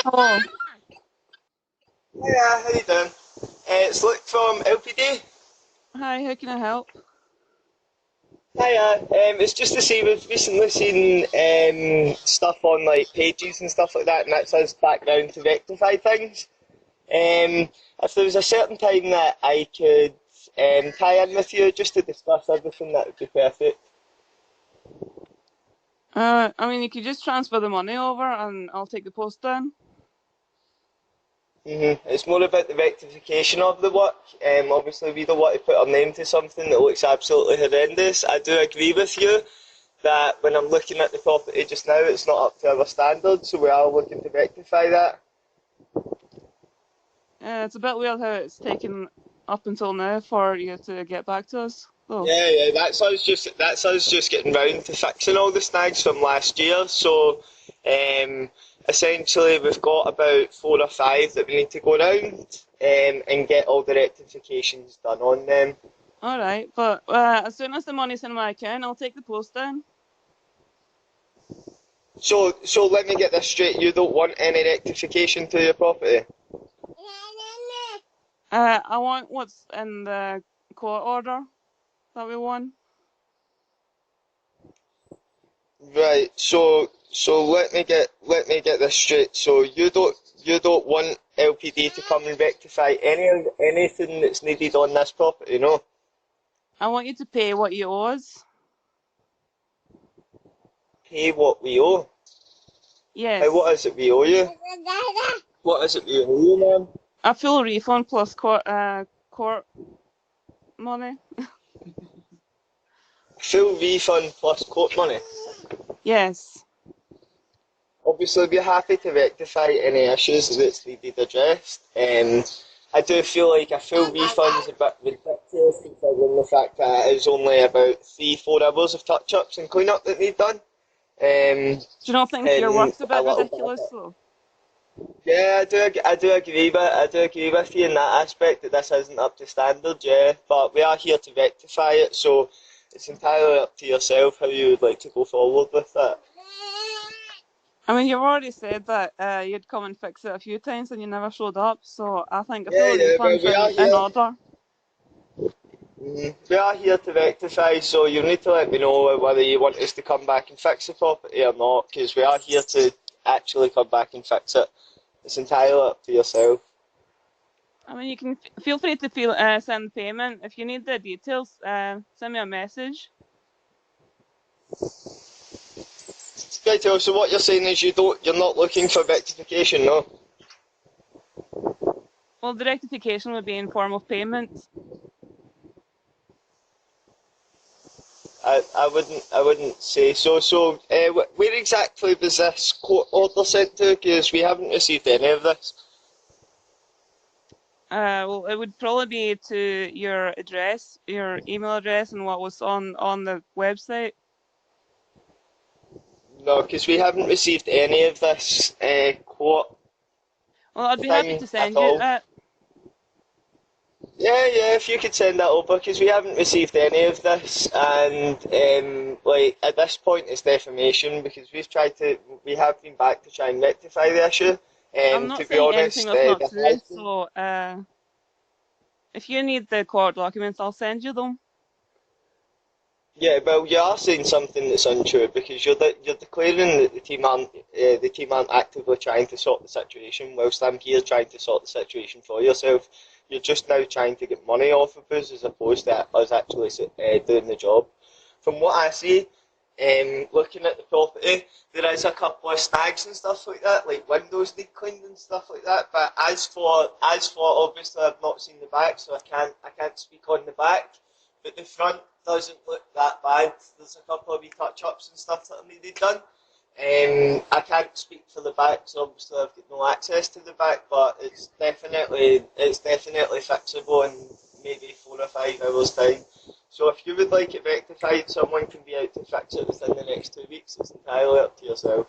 Oh, Hiya, how you doing? It's Luke from LPD. hi, how can I help? Hiya, it's just to say we've recently seen stuff on like pages and stuff like that, and that's us back down to rectify things. If there was a certain time that I could tie in with you just to discuss everything, that would be perfect. I mean, you could just transfer the money over and I'll take the post down. It's more about the rectification of the work. Obviously, we don't want to put our name to something that looks absolutely horrendous. I do agree with you that when I'm looking at the property just now, it's not up to our standards, so we are looking to rectify that. It's a bit weird how it's taken up until now for you to get back to us. Oh, Yeah, that's us just getting round to fixing all the snags from last year. So, um, essentially, we've got about 4 or 5 that we need to go round and get all the rectifications done on them. all right, but as soon as the money's in my account, I'll take the post down. So let me get this straight. You don't want any rectification to your property, I want what's in the court order that we won. right? So let me get this straight. So you don't want LPD to come and rectify anything that's needed on this property, no? I want you to pay what you owe us. Pay what we owe. How, Yes, what is it we owe you? What is it we owe you, ma'am? a full refund plus court money. Full refund plus court money. Yes. Obviously, we're happy to rectify any issues that's needed addressed. I do feel like a full refund is a bit ridiculous considering the fact that it is only about 3-4 hours of touch-ups and clean-up that need done. Do you not think your And work's a a bit little bit of ridiculous it. though? Yeah, I do agree with you in that aspect that this isn't up to standard, yeah. But we are here to rectify it, so it's entirely up to yourself how you would like to go forward with it. I mean, you've already said that you'd come and fix it a few times and you never showed up, so I think a Yeah, full yeah, well, refund's in order. we are here to rectify, so you need to let me know whether you want us to come back and fix the property or not, because we are here to actually come back and fix it. It's entirely up to yourself. I mean, you can feel free to send payment. If you need the details, send me a message. Right, so what you're saying is you're not looking for rectification, no? Well, the rectification would be in form of payment. I wouldn't say so. So, where exactly was this court order sent to? Because we haven't received any of this. Well, it would probably be to your address, your email address, and what was on the website. No, because we haven't received any of this court Well, I'd be happy thing to at send you all. that. Yeah, if you could send that over, because we haven't received any of this, and like at this point it's defamation because we have been back to try and rectify the issue. I'm To not be saying anything honest, that's not there true, has been. so if you need the court documents, I'll send you them. Yeah, well, you are saying something that's untrue because you're declaring that the team aren't actively trying to sort the situation, whilst I'm here trying to sort the situation for yourself. You're just now trying to get money off of us as opposed to us actually doing the job. From what I see, looking at the property, there is a couple of snags and stuff like that, like windows need cleaned and stuff like that. But as for obviously I've not seen the back, so I can't speak on the back. But the front doesn't look that bad. There's a couple of wee touch-ups and stuff that are needed done. I can't speak for the back, so obviously I've got no access to the back, but it's definitely fixable in maybe 4 or 5 hours time. So if you would like it rectified, someone can be out to fix it within the next 2 weeks. It's entirely up to yourself.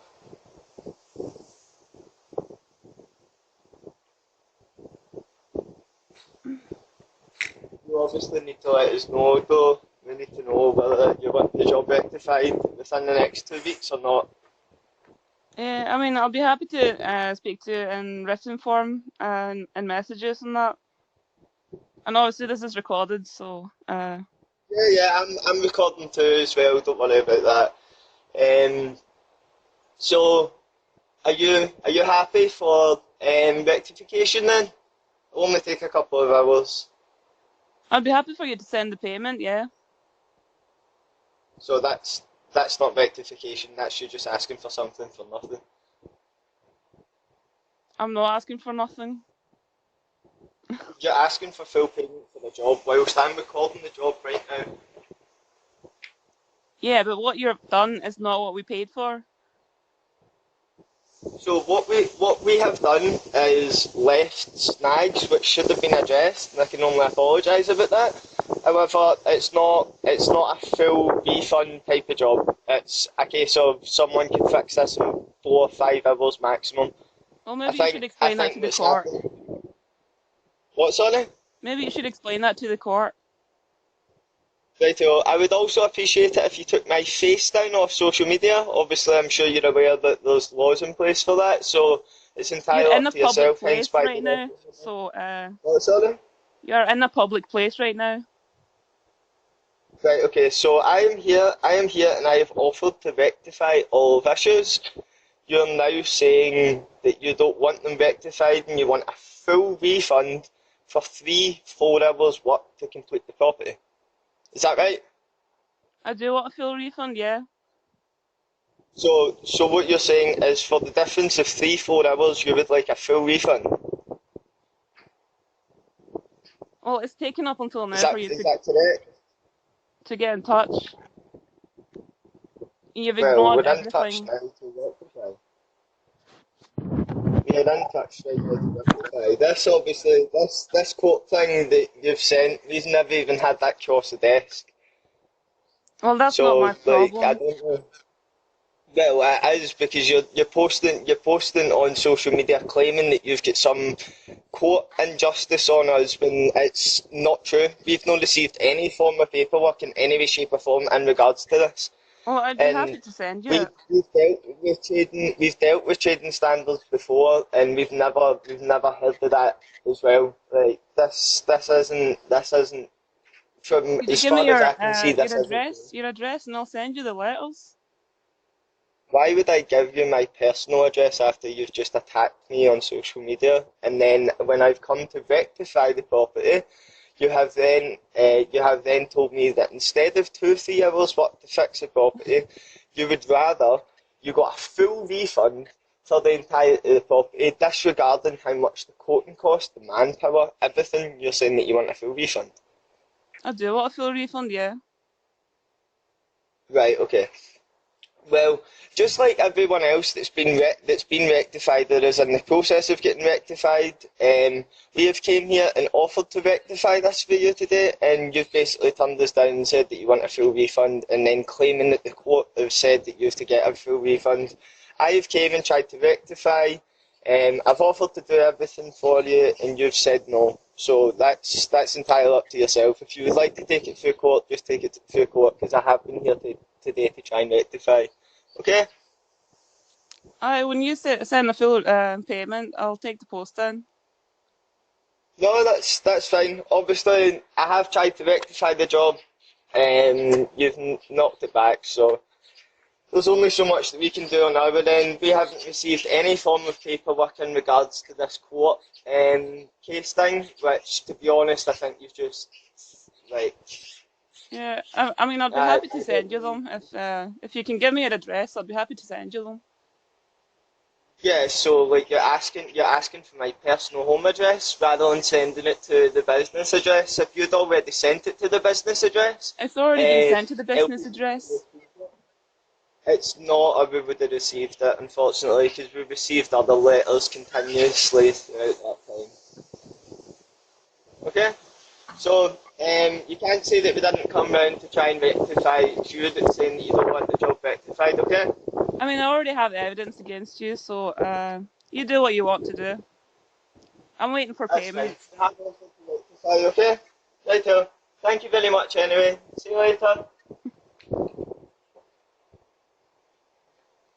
You obviously need to let us know though. We need to know whether you want the job rectified within the next 2 weeks or not. I mean, I'll be happy to speak to you in written form and messages and that. And obviously this is recorded, so Yeah, I'm recording too as well. Don't worry about that. So are you happy for rectification then? It'll only take a couple of hours. I'd be happy for you to send the payment. Yeah, So that's not rectification. That's you just asking for something for nothing. I'm not asking for nothing. You're asking for full payment for the job whilst I'm recording the job right now. Yeah, but what you've done is not what we paid for. So what we have done is left snags which should have been addressed, and I can only apologise about that. However, it's not a full refund type of job. It's a case of someone can fix this in 4 or 5 hours maximum. Well, I maybe you should think I explain that to think the what's court. happened. What's on it? Maybe you should explain that to the court. Righto. I would also appreciate it if you took my face down off social media. Obviously, I'm sure you're aware that there's laws in place for that, so it's You're entirely in up a to public yourself. Hence place why right the now, officer. so What's on it? you're in a public place right now. Right, okay, so I am here and I have offered to rectify all of issues. You're now saying that you don't want them rectified and you want a full refund for 3 4 hours work to complete the property. Is that right? I do want a full refund. Yeah. So what you're saying is for the difference of 3 4 hours you would like a full refund. Well, it's taken up until Is now for that you is that correct? to get in touch. You've Well, ignored we're in touch everything. now to rectify. We're in touch right now to rectify. This obviously this quote thing that you've sent, we've never even had that cross the desk. Well, that's not So my like I problem. don't know. Well, it is because you're posting on social media claiming that you've got some court injustice on us when it's not true. We've not received any form of paperwork in any way, shape, or form in regards to this. Well, I'd be And happy to send you we've, it. we've dealt with trading standards before, and we've never heard of that as well. Like this isn't from Could you as give me far as I can see. This your isn't. address, and I'll send you the letters. Why would I give you my personal address after you've just attacked me on social media? And then when I've come to rectify the property, you have then told me that instead of 2 3 hours work to fix the property, you would rather you got a full refund for the entire property, disregarding how much the coating cost, the manpower, everything. You're saying that you want a full refund. I do want a full refund. Yeah. Right, okay. Well, just like everyone else that's been rectified or is in the process of getting rectified, we have came here and offered to rectify this for you today, and you've basically turned us down and said that you want a full refund, and then claiming that the court have said that you have to get a full refund. I have came and tried to rectify. I've offered to do everything for you, and you've said no. So that's entirely up to yourself. If you would like to take it through court, just take it through court, because I have been here today to try and rectify. Okay? When you send a full payment, I'll take the post in. No, that's fine. Obviously, I have tried to rectify the job, and you've knocked it back. So there's only so much that we can do on our end. We haven't received any form of paperwork in regards to this court case thing, which, to be honest, I think you've just like. Yeah. I mean, I'd be I happy to don't send you know. them if you can give me your address. I'd be happy to send you them. Yeah, so like you're asking for my personal home address rather than sending it to the business address. If you'd already sent it to the business address, It's already been uh, sent to the business LPD address. it's not, or we would have received it, unfortunately, because we received other letters continuously throughout that time. Okay? So, you can't say that we didn't come round to try and rectify. It's you that's saying that you don't want the job rectified, okay? I mean, I already have evidence against you, so you do what you want to do. I'm waiting for That's fine. payment. Have nothing to rectify, okay? Righto. Thank you very much anyway. See you later.